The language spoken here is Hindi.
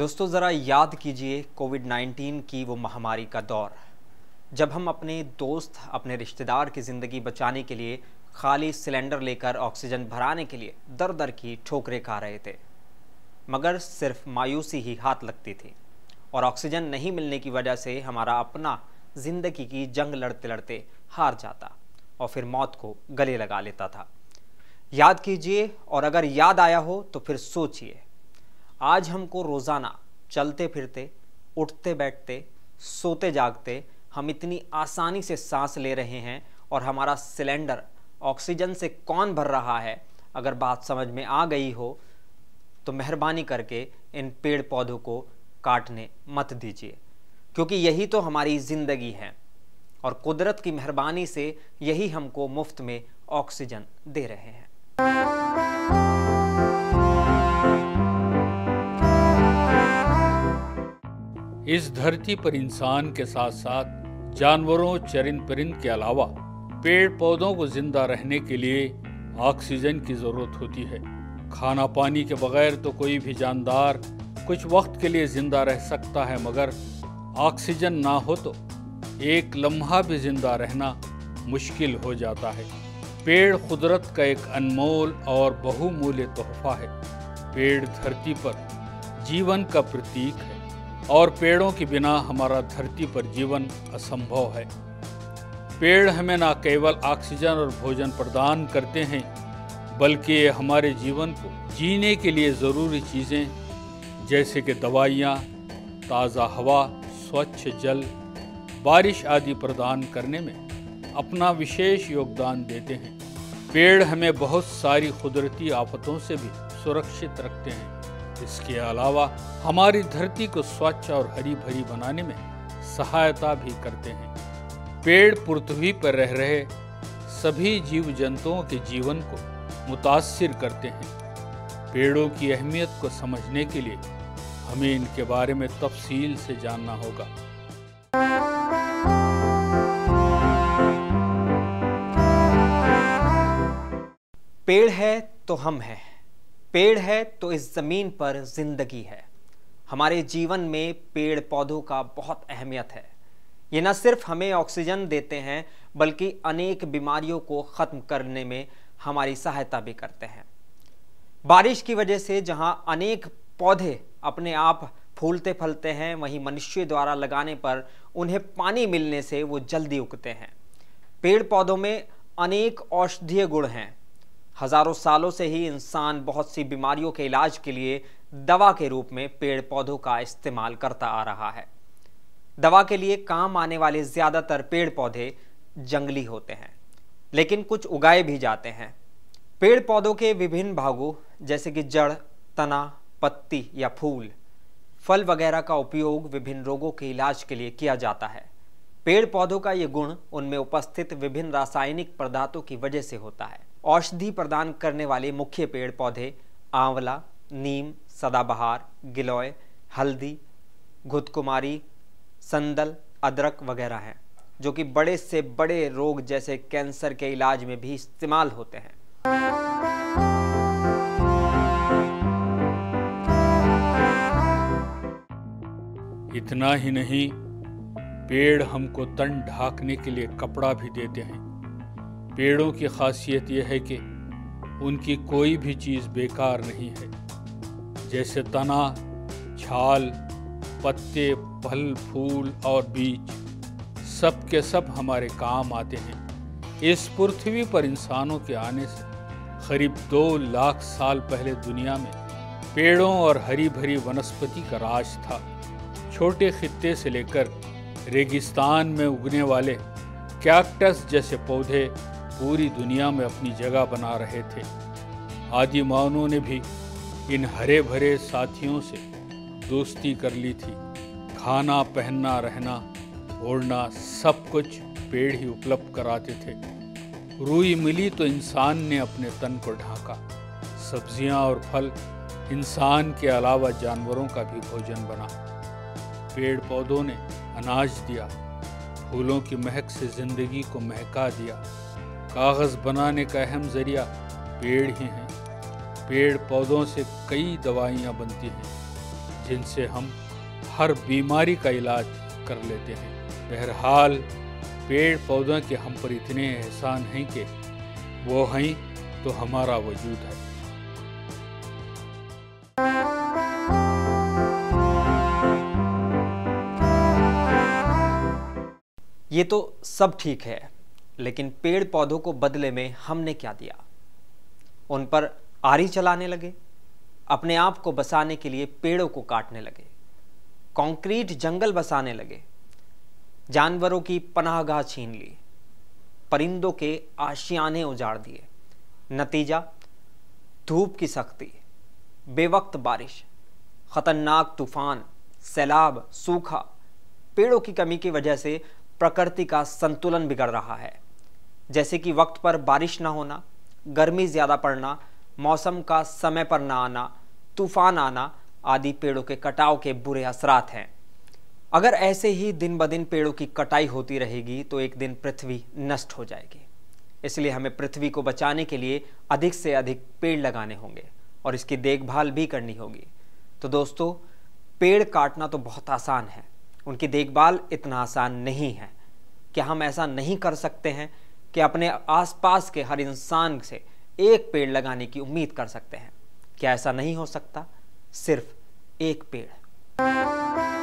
दोस्तों ज़रा याद कीजिए कोविड-19 की वो महामारी का दौर, जब हम अपने दोस्त, अपने रिश्तेदार की ज़िंदगी बचाने के लिए खाली सिलेंडर लेकर ऑक्सीजन भराने के लिए दर-दर की ठोकरें खा रहे थे, मगर सिर्फ मायूसी ही हाथ लगती थी और ऑक्सीजन नहीं मिलने की वजह से हमारा अपना ज़िंदगी की जंग लड़ते-लड़ते हार जाता और फिर मौत को गले लगा लेता था। याद कीजिए, और अगर याद आया हो तो फिर सोचिए, आज हमको रोज़ाना चलते फिरते, उठते बैठते, सोते जागते हम इतनी आसानी से सांस ले रहे हैं और हमारा सिलेंडर ऑक्सीजन से कौन भर रहा है। अगर बात समझ में आ गई हो तो मेहरबानी करके इन पेड़ पौधों को काटने मत दीजिए, क्योंकि यही तो हमारी ज़िंदगी है और कुदरत की मेहरबानी से यही हमको मुफ्त में ऑक्सीजन दे रहे हैं। इस धरती पर इंसान के साथ साथ जानवरों, चरिंद परिंद के अलावा पेड़ पौधों को जिंदा रहने के लिए ऑक्सीजन की जरूरत होती है। खाना पानी के बगैर तो कोई भी जानदार कुछ वक्त के लिए जिंदा रह सकता है, मगर ऑक्सीजन ना हो तो एक लम्हा भी जिंदा रहना मुश्किल हो जाता है। पेड़ कुदरत का एक अनमोल और बहुमूल्य तोहफा है। पेड़ धरती पर जीवन का प्रतीक है और पेड़ों के बिना हमारा धरती पर जीवन असंभव है। पेड़ हमें न केवल ऑक्सीजन और भोजन प्रदान करते हैं, बल्कि ये हमारे जीवन को जीने के लिए ज़रूरी चीज़ें जैसे कि दवाइयाँ, ताज़ा हवा, स्वच्छ जल, बारिश आदि प्रदान करने में अपना विशेष योगदान देते हैं। पेड़ हमें बहुत सारी कुदरती आफतों से भी सुरक्षित रखते हैं। इसके अलावा हमारी धरती को स्वच्छ और हरी भरी बनाने में सहायता भी करते हैं। पेड़ पृथ्वी पर रह रहे सभी जीव जंतुओं के जीवन को मुतासिर करते हैं। पेड़ों की अहमियत को समझने के लिए हमें इनके बारे में तफसील से जानना होगा। पेड़ है तो हम हैं, पेड़ है तो इस ज़मीन पर ज़िंदगी है। हमारे जीवन में पेड़ पौधों का बहुत अहमियत है। ये न सिर्फ हमें ऑक्सीजन देते हैं, बल्कि अनेक बीमारियों को ख़त्म करने में हमारी सहायता भी करते हैं। बारिश की वजह से जहां अनेक पौधे अपने आप फूलते फलते हैं, वहीं मनुष्य द्वारा लगाने पर उन्हें पानी मिलने से वो जल्दी उगते हैं। पेड़ पौधों में अनेक औषधीय गुण हैं। हजारों सालों से ही इंसान बहुत सी बीमारियों के इलाज के लिए दवा के रूप में पेड़ पौधों का इस्तेमाल करता आ रहा है। दवा के लिए काम आने वाले ज़्यादातर पेड़ पौधे जंगली होते हैं, लेकिन कुछ उगाए भी जाते हैं। पेड़ पौधों के विभिन्न भागों जैसे कि जड़, तना, पत्ती या फूल, फल वगैरह का उपयोग विभिन्न रोगों के इलाज के लिए किया जाता है। पेड़ पौधों का ये गुण उनमें उपस्थित विभिन्न रासायनिक पदार्थों की वजह से होता है। औषधि प्रदान करने वाले मुख्य पेड़ पौधे आंवला, नीम, सदाबहार, गिलोय, हल्दी, घुदकुमारी, संदल, अदरक वगैरह हैं, जो कि बड़े से बड़े रोग जैसे कैंसर के इलाज में भी इस्तेमाल होते हैं। इतना ही नहीं, पेड़ हमको तन ढांकने के लिए कपड़ा भी देते हैं। पेड़ों की खासियत यह है कि उनकी कोई भी चीज़ बेकार नहीं है। जैसे तना, छाल, पत्ते, फल, फूल और बीज सब के सब हमारे काम आते हैं। इस पृथ्वी पर इंसानों के आने से करीब 2 लाख साल पहले दुनिया में पेड़ों और हरी भरी वनस्पति का राज था। छोटे खित्ते से लेकर रेगिस्तान में उगने वाले कैक्टस जैसे पौधे पूरी दुनिया में अपनी जगह बना रहे थे। आदि मानवों ने भी इन हरे भरे साथियों से दोस्ती कर ली थी। खाना, पहनना, रहना, ओढ़ना सब कुछ पेड़ ही उपलब्ध कराते थे। रुई मिली तो इंसान ने अपने तन को ढांका। सब्जियां और फल इंसान के अलावा जानवरों का भी भोजन बना। पेड़ पौधों ने अनाज दिया, फूलों की महक से जिंदगी को महका दिया। कागज़ बनाने का अहम जरिया पेड़ ही हैं। पेड़ पौधों से कई दवाइयाँ बनती हैं, जिनसे हम हर बीमारी का इलाज कर लेते हैं। बहरहाल पेड़ पौधों के हम पर इतने एहसान हैं कि वो हैं तो हमारा वजूद है। ये तो सब ठीक है, लेकिन पेड़ पौधों को बदले में हमने क्या दिया? उन पर आरी चलाने लगे, अपने आप को बसाने के लिए पेड़ों को काटने लगे, कंक्रीट जंगल बसाने लगे, जानवरों की पनाहगाह छीन ली, परिंदों के आशियाने उजाड़ दिए। नतीजा, धूप की सख्ती, बेवक्त बारिश, खतरनाक तूफान, सैलाब, सूखा। पेड़ों की कमी की वजह से प्रकृति का संतुलन बिगड़ रहा है, जैसे कि वक्त पर बारिश ना होना, गर्मी ज्यादा पड़ना, मौसम का समय पर ना आना, तूफान आना आदि पेड़ों के कटाव के बुरे असरात हैं। अगर ऐसे ही दिन ब दिन पेड़ों की कटाई होती रहेगी तो एक दिन पृथ्वी नष्ट हो जाएगी। इसलिए हमें पृथ्वी को बचाने के लिए अधिक से अधिक पेड़ लगाने होंगे और इसकी देखभाल भी करनी होगी। तो दोस्तों, पेड़ काटना तो बहुत आसान है, उनकी देखभाल इतना आसान नहीं है। क्या हम ऐसा नहीं कर सकते हैं कि अपने आसपास के हर इंसान से एक पेड़ लगाने की उम्मीद कर सकते हैं? क्या ऐसा नहीं हो सकता? सिर्फ एक पेड़।